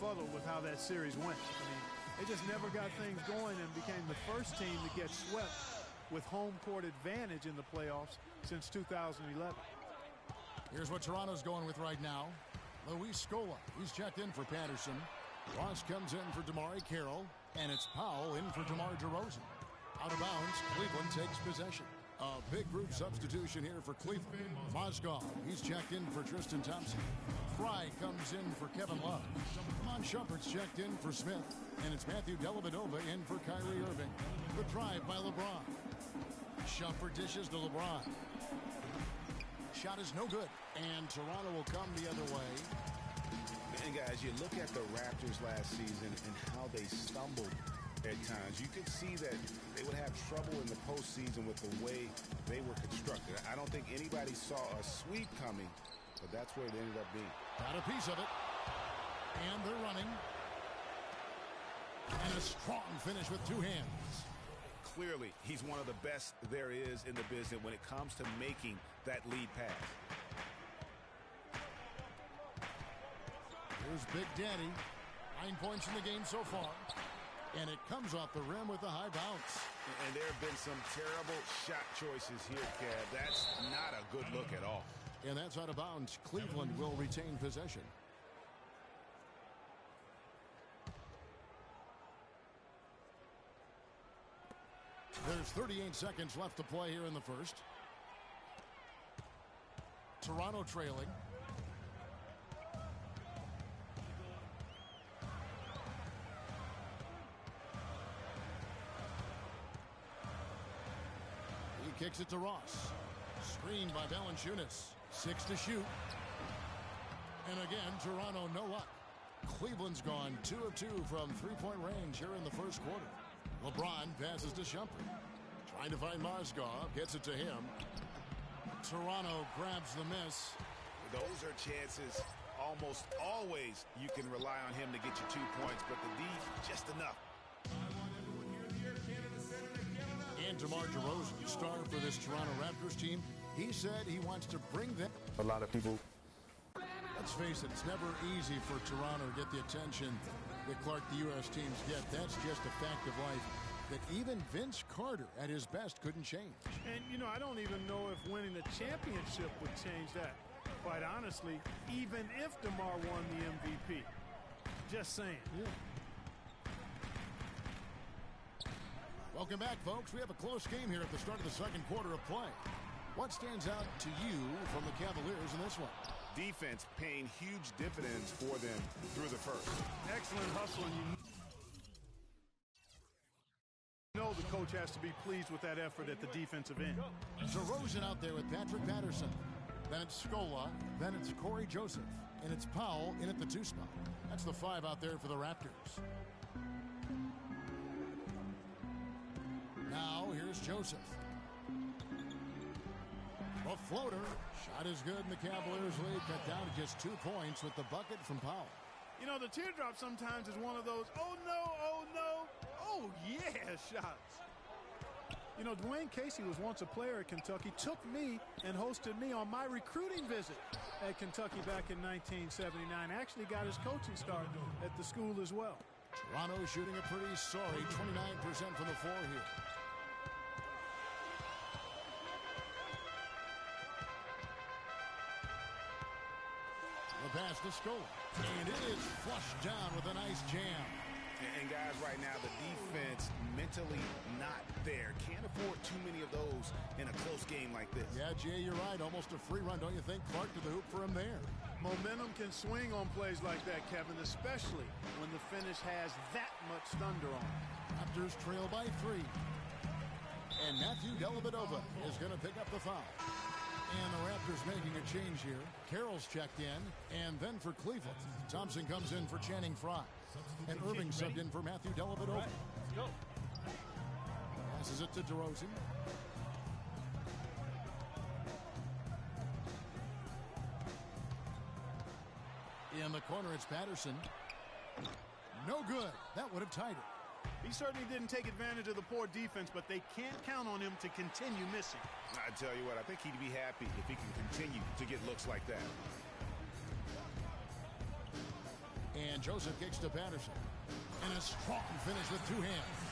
befuddled with how that series went. I mean, they just never got things going and became the first team to get swept with home court advantage in the playoffs since 2011. Here's what Toronto's going with right now. Luis Scola, he's checked in for Patterson. Ross comes in for DeMar Carroll, and it's Powell in for DeMar DeRozan. Out of bounds, Cleveland takes possession. A big group substitution here for Cleveland. Mozgov, he's checked in for Tristan Thompson. Fry comes in for Kevin Love. Iman Shumpert's checked in for Smith. And it's Matthew Dellavedova in for Kyrie Irving. The drive by LeBron. Shumpert dishes to LeBron. Shot is no good. And Toronto will come the other way. And guys, you look at the Raptors last season and how they stumbled at times. You could see that they would have trouble in the postseason with the way they were constructed. I don't think anybody saw a sweep coming, but that's where it ended up being. Got a piece of it. And they're running. And a strong finish with two hands. Clearly, he's one of the best there is in the business when it comes to making that lead pass. Here's Big Daddy. 9 points in the game so far. And it comes off the rim with a high bounce. And there have been some terrible shot choices here, Kev. That's not a good look at all. And that's out of bounds. Cleveland will retain possession. There's 38 seconds left to play here in the first. Toronto trailing. He kicks it to Ross. Screened by Valanciunas. 6 to shoot. And again, Toronto no luck. Cleveland's gone 2 of 2 from three-point range here in the first quarter. LeBron passes to Shumpert. Trying to find Mozgov. Gets it to him. Toronto grabs the miss. Those are chances. Almost always you can rely on him to get you 2 points, but the D, just enough. And DeMar DeRozan, star for this Toronto Raptors team, he said he wants to bring them. A lot of people. Let's face it, it's never easy for Toronto to get the attention that Clark, the U.S. teams get. That's just a fact of life that even Vince Carter at his best couldn't change. And, you know, I don't even know if winning the championship would change that. Quite honestly, even if DeMar won the MVP. Just saying. Yeah. Welcome back, folks. We have a close game here at the start of the second quarter of play. What stands out to you from the Cavaliers in this one? Defense paying huge dividends for them through the first. Excellent hustle. You know the coach has to be pleased with that effort at the defensive end. DeRozan out there with Patrick Patterson. Then it's Scola. Then it's Corey Joseph. And it's Powell in at the 2 spot. That's the 5 out there for the Raptors. Now here's Joseph. A floater. Shot is good, and the Cavaliers lead cut down to just 2 points with the bucket from Powell. You know, the teardrop sometimes is one of those, oh no, oh yeah shots. You know, Dwayne Casey was once a player at Kentucky, took me and hosted me on my recruiting visit at Kentucky back in 1979. Actually got his coaching start at the school as well. Toronto shooting a pretty sorry 29% from the floor here. The pass to Scola. And it is flushed down with a nice jam. And guys, right now, the defense mentally not there. Can't afford too many of those in a close game like this. Yeah, Jay, you're right. Almost a free run, don't you think? Clark to the hoop for him there. Momentum can swing on plays like that, Kevin, especially when the finish has that much thunder on it. Raptors trail by 3. And Matthew Dellavedova is going to pick up the foul. And the Raptors making a change here. Carroll's checked in. And then for Cleveland, Thompson comes in for Channing Frye. And Irving subbed in for Matthew Dellavedova. Right, let's go. Passes it to DeRozan. In the corner, it's Patterson. No good. That would have tied it. He certainly didn't take advantage of the poor defense, but they can't count on him to continue missing. I tell you what, I think he'd be happy if he can continue to get looks like that. And And Joseph kicks to Patterson. And a strong finish with two hands.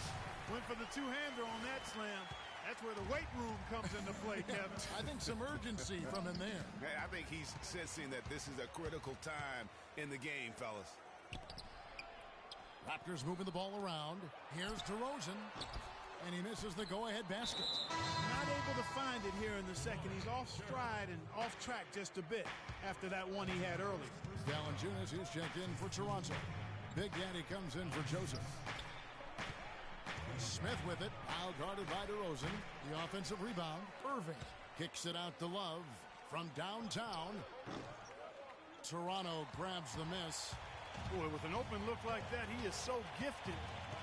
Went for the two-hander on that slam. That's where the weight room comes into play, Kevin. I think some urgency from him there. I think he's sensing that this is a critical time in the game, fellas. Raptors moving the ball around. Here's DeRozan. And he misses the go-ahead basket. Not able to find it here in the second. He's off stride and off track just a bit after that one he had early. Valanciunas is checked in for Toronto. Big Daddy comes in for Joseph. Smith with it. Now guarded by DeRozan. The offensive rebound. Irving kicks it out to Love from downtown. Toronto grabs the miss. Boy, with an open look like that, he is so gifted.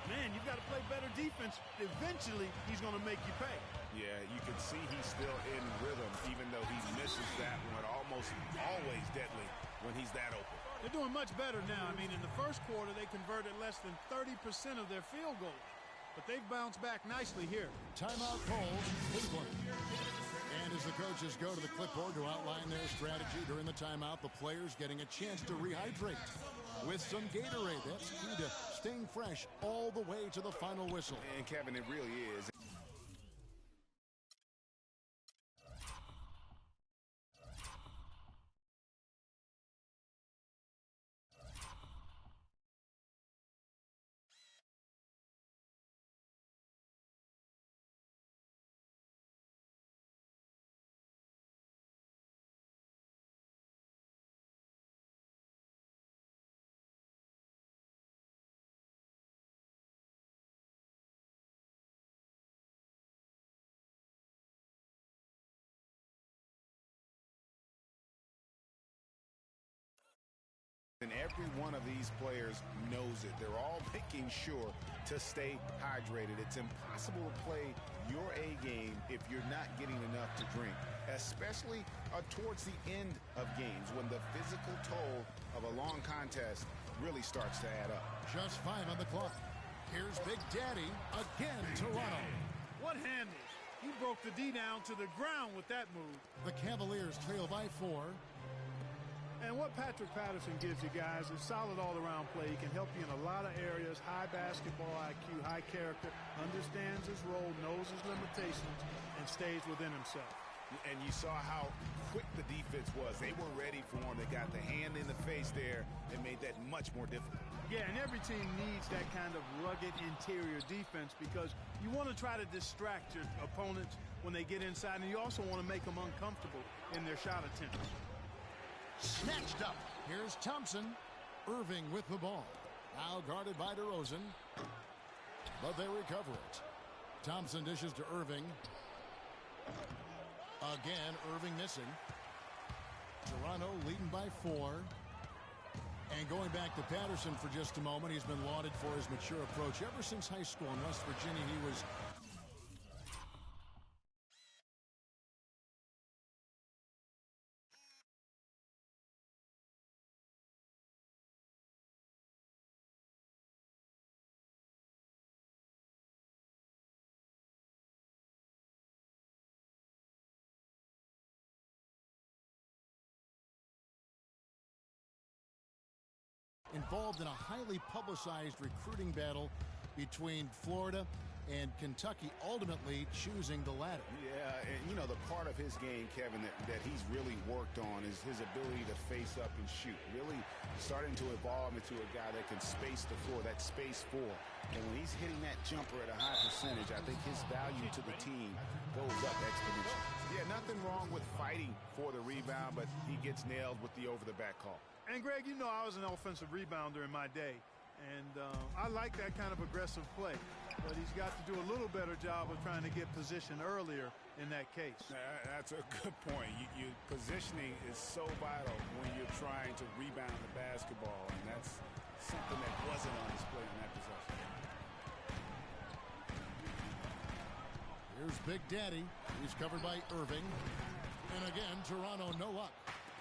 Man, you've got to play better defense. Eventually, he's going to make you pay. Yeah, you can see he's still in rhythm, even though he misses that one. Almost always deadly when he's that open. They're doing much better now. I mean, in the first quarter, they converted less than 30% of their field goals. But they've bounced back nicely here. Timeout calls Cleveland. And as the coaches go to the clipboard to outline their strategy during the timeout, the players getting a chance to rehydrate with some Gatorade. That's key to staying fresh all the way to the final whistle. And Kevin, it really is. And every one of these players knows it. They're all making sure to stay hydrated. It's impossible to play your A game if you're not getting enough to drink, especially towards the end of games when the physical toll of a long contest really starts to add up. Just 5 on the clock. Here's Big Daddy again, Toronto. What handles? He broke the D down to the ground with that move. The Cavaliers trail by 4. And what Patrick Patterson gives you guys is solid all-around play. He can help you in a lot of areas, high basketball IQ, high character, understands his role, knows his limitations, and stays within himself. And you saw how quick the defense was. They were ready for him. They got the hand in the face there and made that much more difficult. Yeah, and every team needs that kind of rugged interior defense because you want to try to distract your opponents when they get inside, and you also want to make them uncomfortable in their shot attempts. Snatched up. Here's Thompson. Irving with the ball. Now guarded by DeRozan. But they recover it. Thompson dishes to Irving. Again, Irving missing. Toronto leading by 4. And going back to Patterson for just a moment, he's been lauded for his mature approach. Ever since high school in West Virginia, he was involved in a highly publicized recruiting battle between Florida and Kentucky, ultimately choosing the latter. Yeah, and you know, the part of his game, Kevin, that he's really worked on is his ability to face up and shoot. Really starting to evolve into a guy that can space the floor, that space 4. And when he's hitting that jumper at a high percentage, I think his value to the team goes up exponentially. Yeah, nothing wrong with fighting for the rebound, but he gets nailed with the over-the-back call. And, Greg, you know I was an offensive rebounder in my day, and I like that kind of aggressive play. But he's got to do a little better job of trying to get position earlier in that case. That's a good point. Positioning is so vital when you're trying to rebound the basketball, and that's something that wasn't on display in that possession. Here's Big Daddy. He's covered by Irving. And again, Toronto no luck.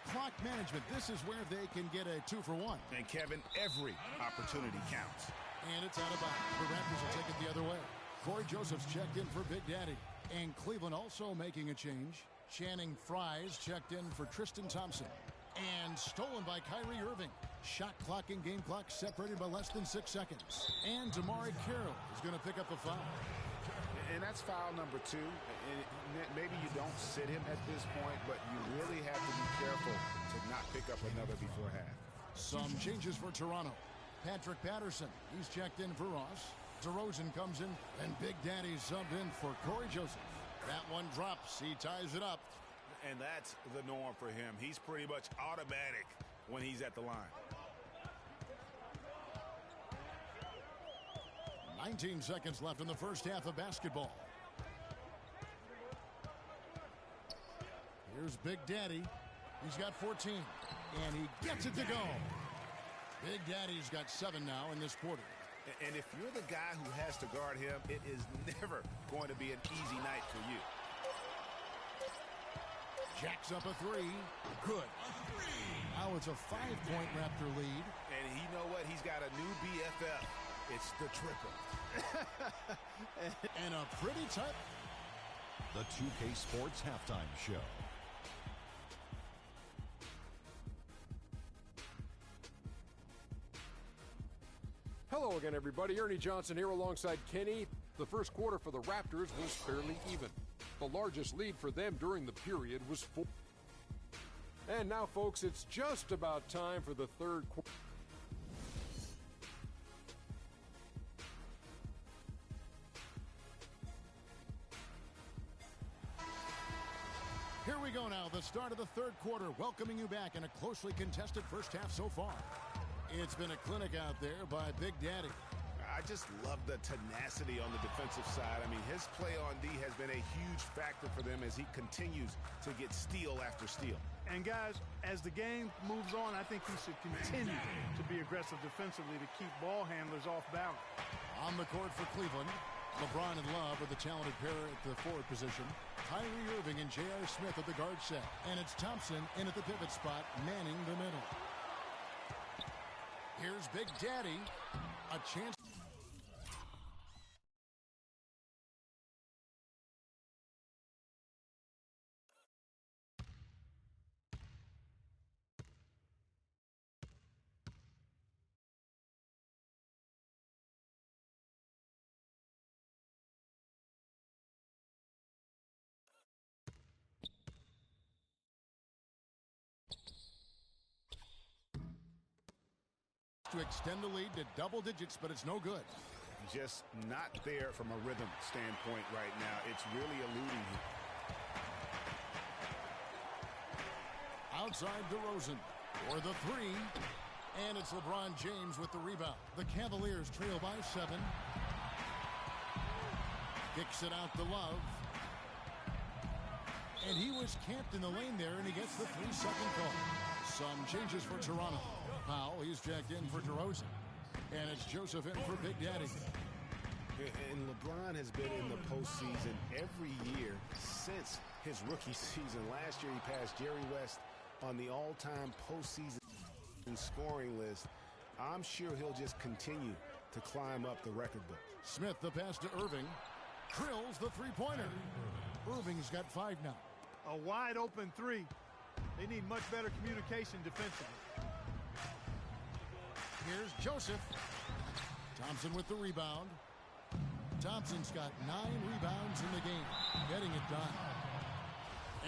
Clock management, this is where they can get a 2-for-1. And Kevin, every opportunity counts. And it's out of bounds. The Raptors will take it the other way. Corey Joseph's checked in for Big Daddy. And Cleveland also making a change. Channing Frye's checked in for Tristan Thompson. And stolen by Kyrie Irving. Shot clock and game clock separated by less than 6 seconds. And DeMarre Carroll is going to pick up the foul. And that's foul number 2. And maybe you don't sit him at this point, but you really have to be careful to not pick up another before half. Some changes for Toronto. Patrick Patterson, he's checked in for Ross. DeRozan comes in, and Big Daddy subbed in for Corey Joseph. That one drops. He ties it up. And that's the norm for him. He's pretty much automatic when he's at the line. 19 seconds left in the first half of basketball. Here's Big Daddy. He's got 14. And he gets it to go. Big Daddy's got 7 now in this quarter. And if you're the guy who has to guard him, it is never going to be an easy night for you. Jacks up a 3. Good. Now it's a 5-point Raptor lead. And you know what? He's got a new BFF. It's the triple. And a pretty tight. The 2K Sports Halftime Show. Hello again, everybody. Ernie Johnson here alongside Kenny. The first quarter for the Raptors was fairly even. The largest lead for them during the period was 4. And now, folks, it's just about time for the third quarter. Here we go now, the start of the third quarter, welcoming you back in a closely contested first half so far. It's been a clinic out there by Big Daddy. I just love the tenacity on the defensive side. I mean, his play on D has been a huge factor for them as he continues to get steal after steal. And guys, as the game moves on, I think he should continue to be aggressive defensively to keep ball handlers off balance. On the court for Cleveland, LeBron and Love are the talented pair at the forward position. Kyrie Irving and J.R. Smith at the guard set. And it's Thompson in at the pivot spot, manning the middle. Here's Big Daddy. A chance. To extend the lead to double digits, but it's no good. Just not there from a rhythm standpoint right now. It's really eluding him. Outside DeRozan for the 3. And it's LeBron James with the rebound. The Cavaliers trail by 7. Kicks it out to Love. And he was camped in the lane there, and he gets the 3-second call. Some changes for Toronto. Powell, he's checked in for DeRozan. And it's Joseph in for Big Daddy. And LeBron has been in the postseason every year since his rookie season. Last year he passed Jerry West on the all-time postseason scoring list. I'm sure he'll just continue to climb up the record book. Smith, the pass to Irving. Drills the three-pointer. Irving's got 5 now. A wide open 3. They need much better communication defensively. Here's Joseph. Thompson with the rebound. Thompson's got 9 rebounds in the game, getting it done.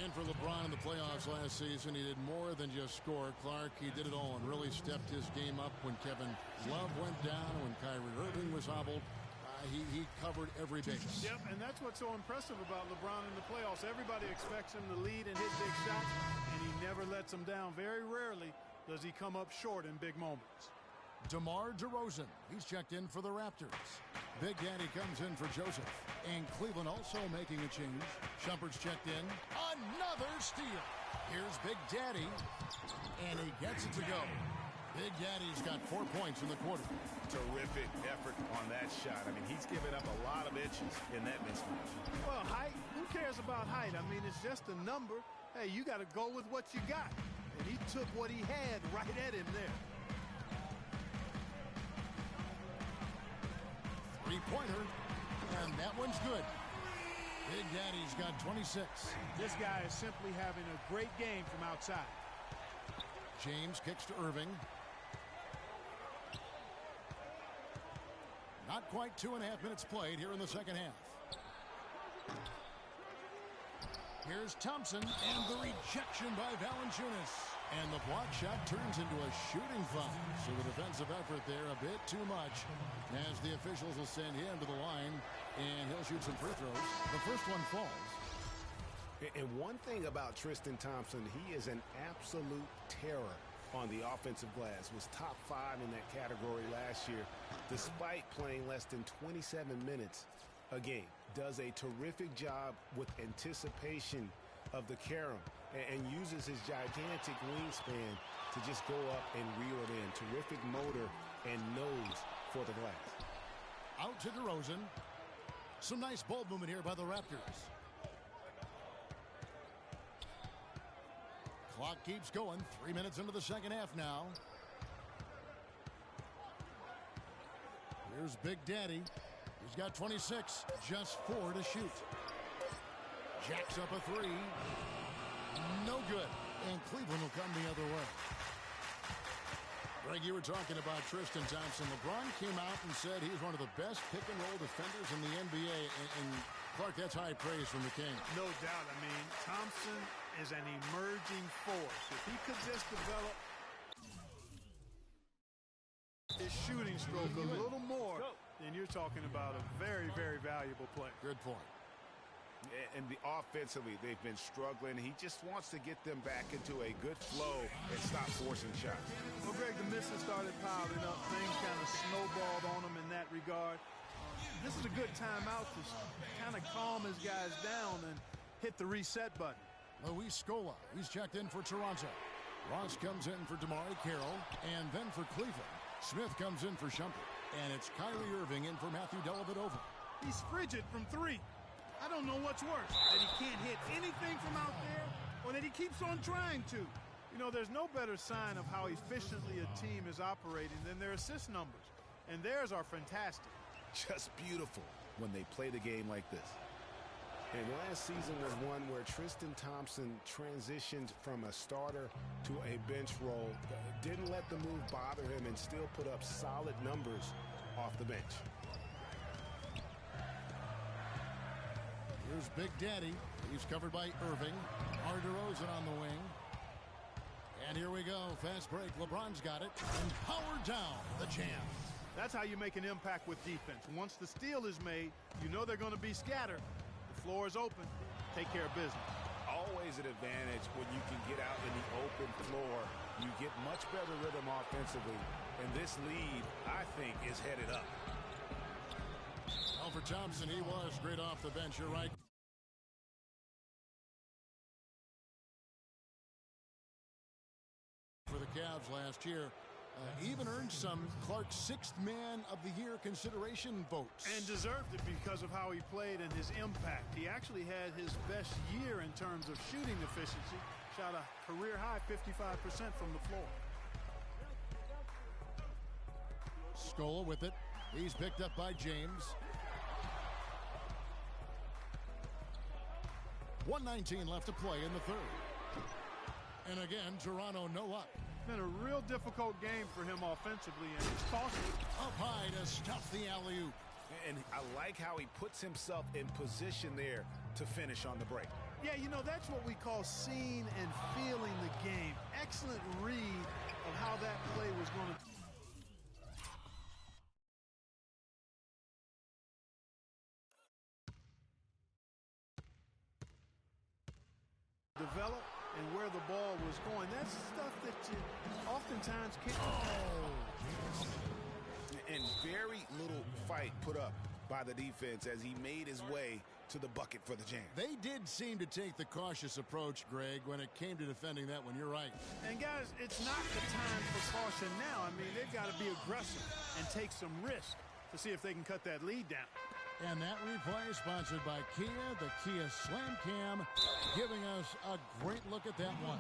And for LeBron in the playoffs last season, he did more than just score. Clark, he did it all and really stepped his game up when Kevin Love went down, when Kyrie Irving was hobbled. He covered every base. Yep, and that's what's so impressive about LeBron in the playoffs. Everybody expects him to lead and hit big shots, and he never lets them down. Very rarely does he come up short in big moments. DeMar DeRozan, he's checked in for the Raptors. Big Daddy comes in for Joseph. And Cleveland also making a change. Shumpert's checked in. Another steal. Here's Big Daddy. And he gets it to go. Big Daddy's got 4 points in the quarter. Terrific effort on that shot. I mean, he's given up a lot of inches in that mismatch. Well, height, who cares about height? I mean, it's just a number. Hey, you got to go with what you got. And he took what he had right at him there. Three-pointer, and that one's good. Big Daddy's got 26. This guy is simply having a great game from outside. James kicks to Irving. Not quite 2.5 minutes played here in the second half. Here's Thompson, and the rejection by Valanciunas. And the block shot turns into a shooting foul. So the defensive effort there a bit too much, as the officials will send him to the line, and he'll shoot some free throws. The first one falls. And one thing about Tristan Thompson, he is an absolute terror on the offensive glass. Was top 5 in that category last year, despite playing less than 27 minutes a game. Does a terrific job with anticipation of the carom and uses his gigantic wingspan to just go up and reel it in. Terrific motor and nose for the glass. Out to DeRozan. Some nice ball movement here by the Raptors. Clock keeps going. 3 minutes into the second half now. Here's Big Daddy. He's got 26. Just 4 to shoot. Jacks up a 3. No good. And Cleveland will come the other way. Greg, you were talking about Tristan Thompson. LeBron came out and said he's one of the best pick-and-roll defenders in the NBA. And Clark, that's high praise from the King. No doubt. I mean, Thompson is an emerging force. If he could just develop his shooting stroke a little more, then you're talking about a very, very valuable player. Good point. And offensively, they've been struggling. He just wants to get them back into a good flow and stop forcing shots. Well, Greg, the misses started piling up. Things kind of snowballed on him in that regard. This is a good timeout to kind of calm his guys down and hit the reset button. Luis Scola, he's checked in for Toronto. Ross comes in for DeMar Carroll, and then for Cleveland, Smith comes in for Shumpert. And it's Kyrie Irving in for Matthew Dellavedova. He's frigid from 3. I don't know what's worse, that he can't hit anything from out there or that he keeps on trying to. You know, there's no better sign of how efficiently a team is operating than their assist numbers. And theirs are fantastic. Just beautiful when they play the game like this. And last season was one where Tristan Thompson transitioned from a starter to a bench role. Didn't let the move bother him and still put up solid numbers off the bench. Here's Big Daddy. He's covered by Irving. DeRozan on the wing. And here we go. Fast break. LeBron's got it. And powered down the jam. That's how you make an impact with defense. Once the steal is made, you know they're going to be scattered. The floor is open. Take care of business. Always an advantage when you can get out in the open floor. You get much better rhythm offensively. And this lead, I think, is headed up. Well, for Thompson, he was great off the bench. You're right. For the Cavs last year, even earned some Clark's 6th Man of the Year consideration votes. And deserved it because of how he played and his impact. He actually had his best year in terms of shooting efficiency. Shot a career-high 55% from the floor. Scola with it. He's picked up by James. 1:19 left to play in the third. And again, Toronto no luck. Been a real difficult game for him offensively, and it's costly. Up high to stuff the alley-oop. And I like how he puts himself in position there to finish on the break. Yeah, you know, that's what we call seeing and feeling the game. Excellent read of how that play was going to develop and where the ball was going. That's stuff that you oftentimes can't. And very little fight put up by the defense as he made his way to the bucket for the jam. They did seem to take the cautious approach, Greg, when it came to defending that one. You're right. And, guys, it's not the time for caution now. I mean, they've got to be aggressive and take some risk to see if they can cut that lead down. And that replay sponsored by Kia, the Kia Slam Cam, giving us a great look at that one.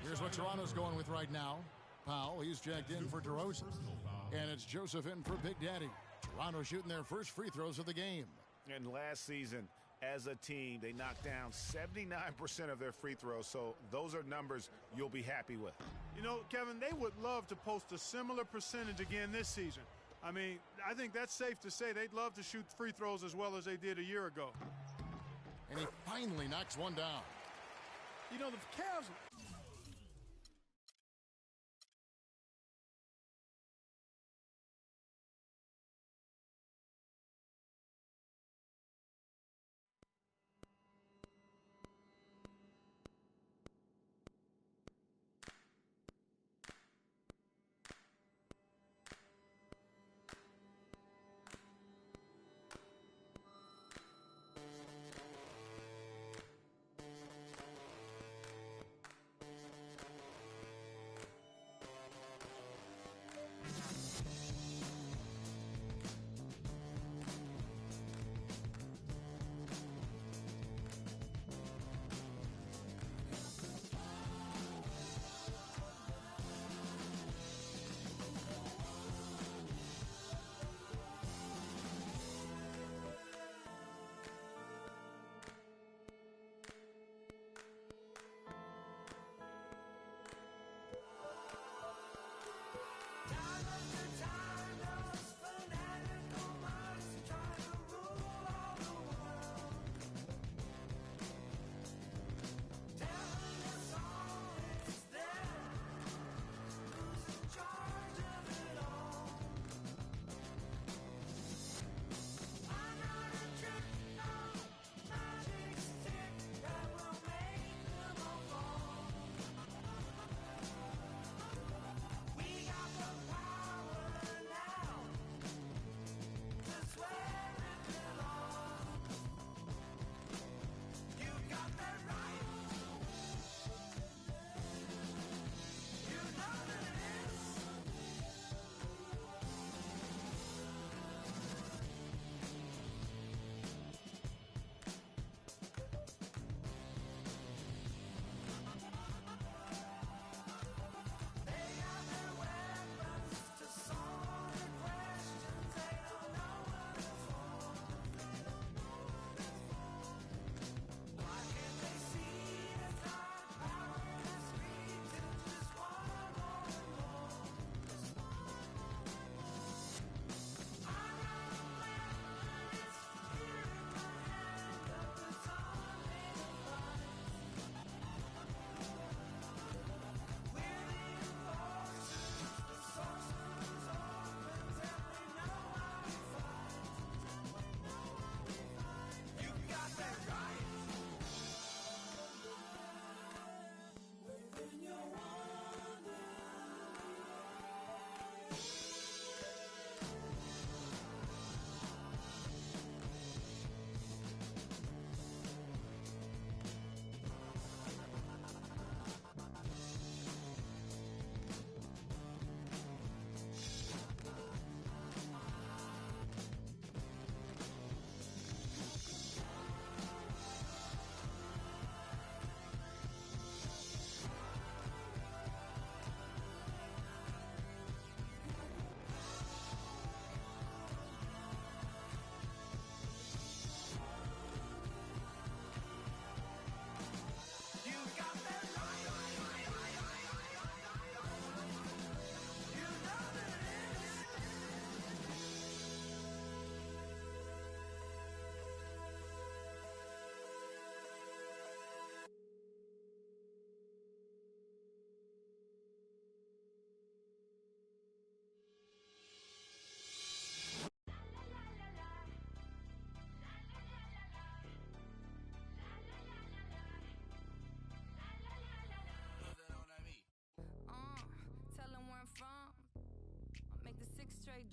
Here's what Toronto's going with right now. Powell, he's checked in for DeRozan. And it's Joseph in for Big Daddy. Toronto shooting their first free throws of the game. And last season, as a team. They knocked down 79% of their free throws, so those are numbers you'll be happy with. You know, Kevin, they would love to post a similar percentage again this season. I mean, I think that's safe to say they'd love to shoot free throws as well as they did a year ago. And he finally knocks one down. You know, the Cavs...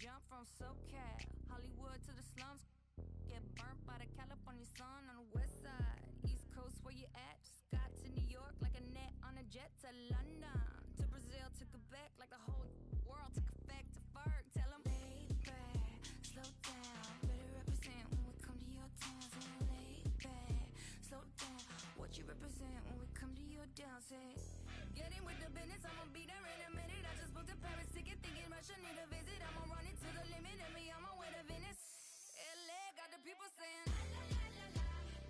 Jump from SoCal, Hollywood to the slums. Get burnt by the California sun on the west side. East Coast, where you at? Just got to New York like a net on a jet to London. To Brazil, to Quebec, like the whole world took effect to Ferg. Tell them, laid back, slow down. Better represent when we come to your town. So laid back, slow down. What you represent when we come to your town? Say, get in with the business, I'ma be there in a minute. I just booked a Paris ticket, thinking Russia need a visit. I'ma run it to the limit, and me on my way to Venice. LA got the people saying, la la la la la.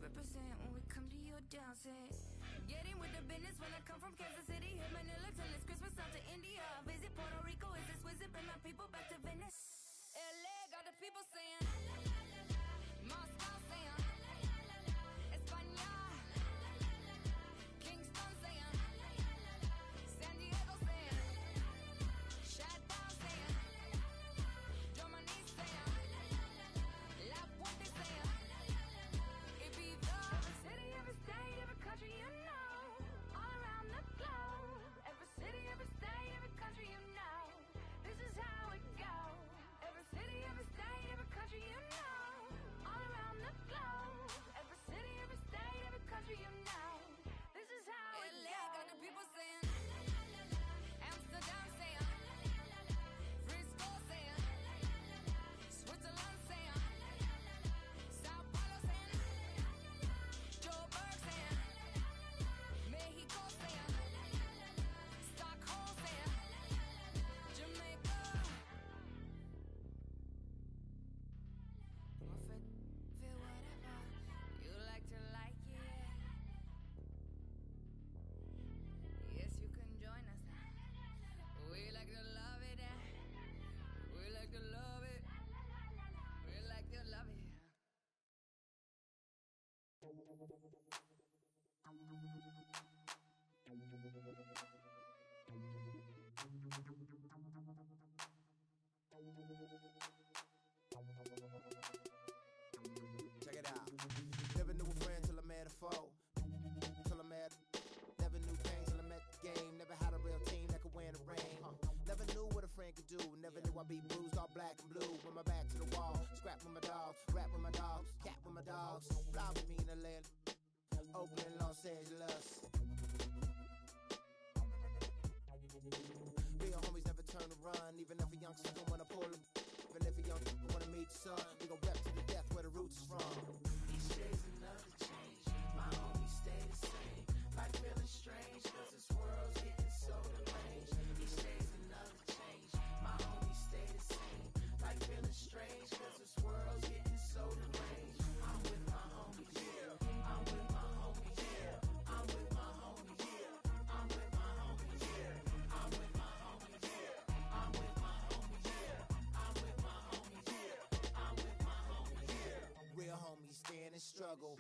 represent when we come to your downset. Getting with the business when I come from Kansas City. Hit Manila till it's Christmas out to India. Visit Puerto Rico, is this wizard? Bring my people back to Venice. LA got the people saying Moscow saying España. Kingston saying San Diego saying Shutdown saying Germany saying La Puente saying Ibiza. Every city, every state, every country you know, all around the globe. Every city, every state, every country you know, this is how it goes. Every city, every state, every country you know, all around the globe. Every city, every state, every country you know, this is how it goes. LA got the people saying Amsterdam saying Frisco saying Switzerland saying Sao Paulo saying Joburg saying Mexico saying Stockholm saying Jamaica. Or feel whatever you like to like it. Yes, you can join us now. We like to love it. We like to love it. We like to love it. Check it out. Never knew a friend till I met a foe. Never knew pain till I met the game. Never had a real team that could win the rain. Never knew what a friend could do. Never knew I'd be bruised all black and blue. With my back to the wall. Scrap with my dogs. Rap with my dogs. Cat with my dogs. Fly with me in Atlanta. Oakland, Los Angeles. Real homies never turn to run. Even if a youngster don't wanna pull them. Even if a youngster don't wanna meet the sun. We gon' rep to the death where the roots is from. Each day's another change. My homies stay the same. Like feeling strange, cause this world's getting so deranged. Each day's another change. My homies stay the same. Like feeling strange, cause this world's getting so deranged. I'm with my homies, yeah. I'm with my homies, yeah. I'm with my homies, yeah. I'm with my homies, yeah. I'm with my homies, yeah. I'm with my homies, yeah. I'm with my homies, yeah. I'm with my homies, yeah. Real homies stand and struggle.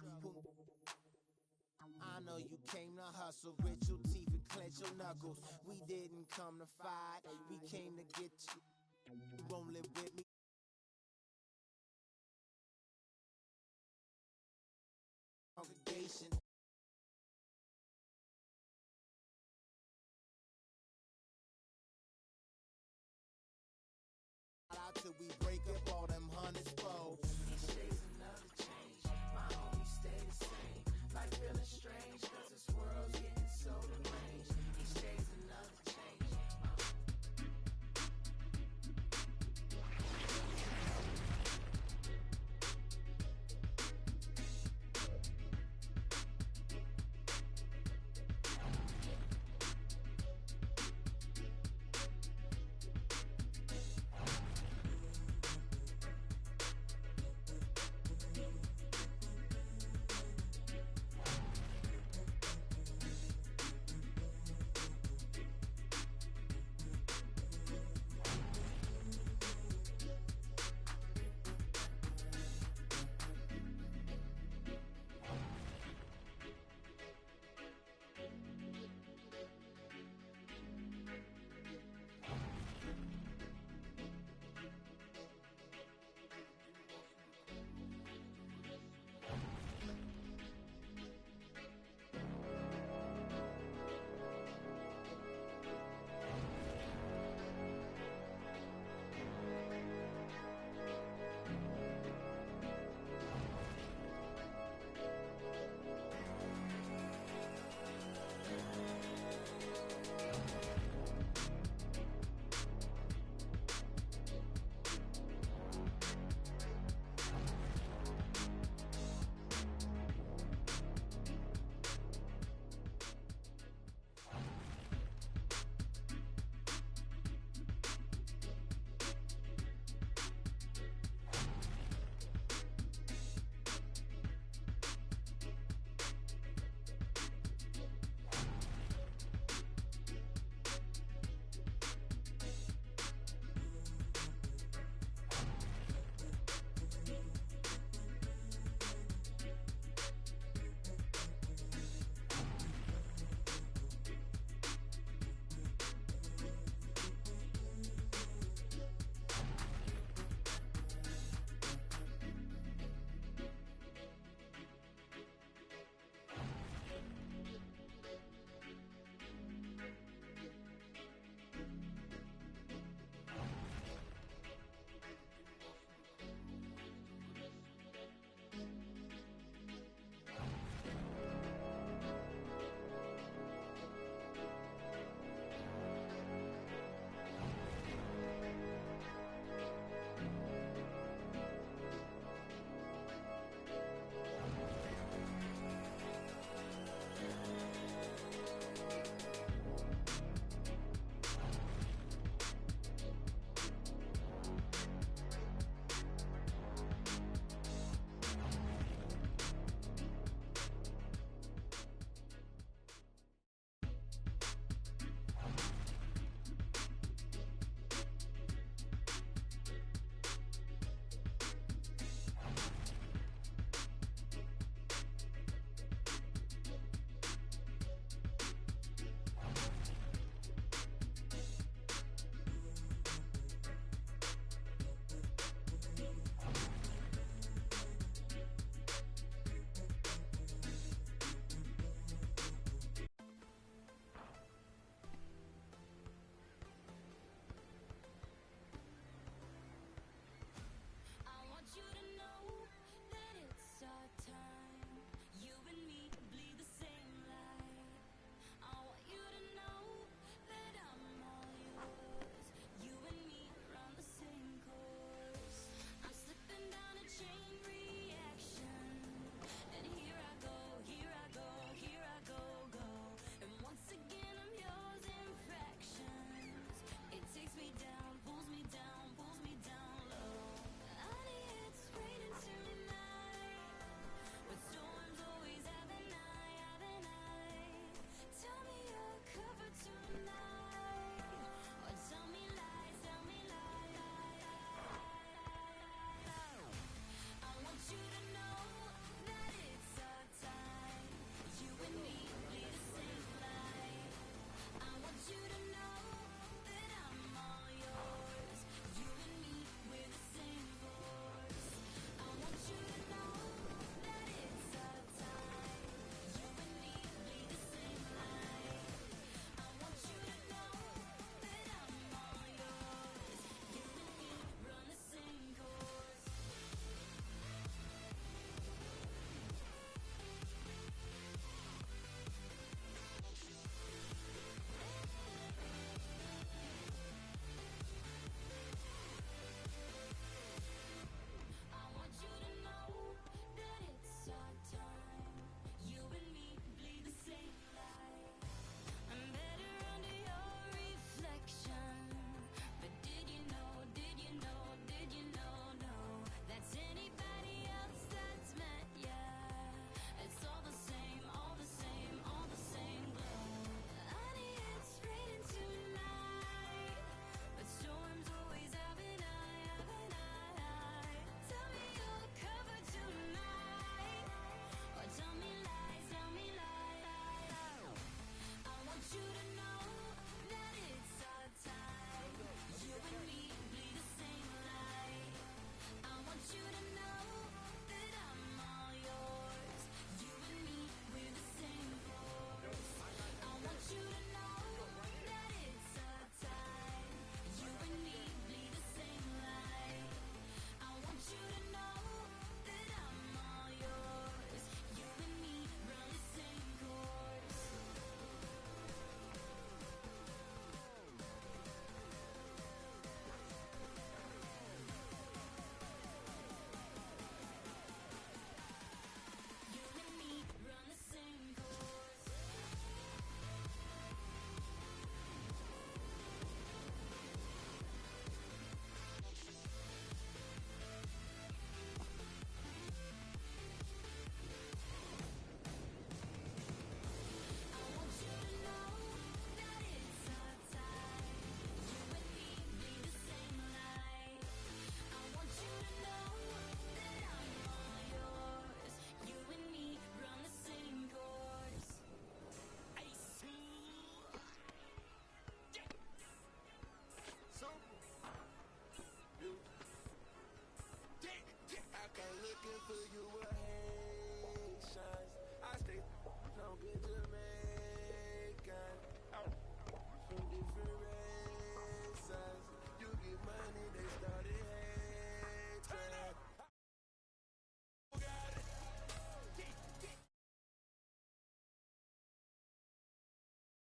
I know you came to hustle, grit your teeth and clench your knuckles. We didn't come to fight, we came to get you. Won't live with me. Congregation. Out till we break.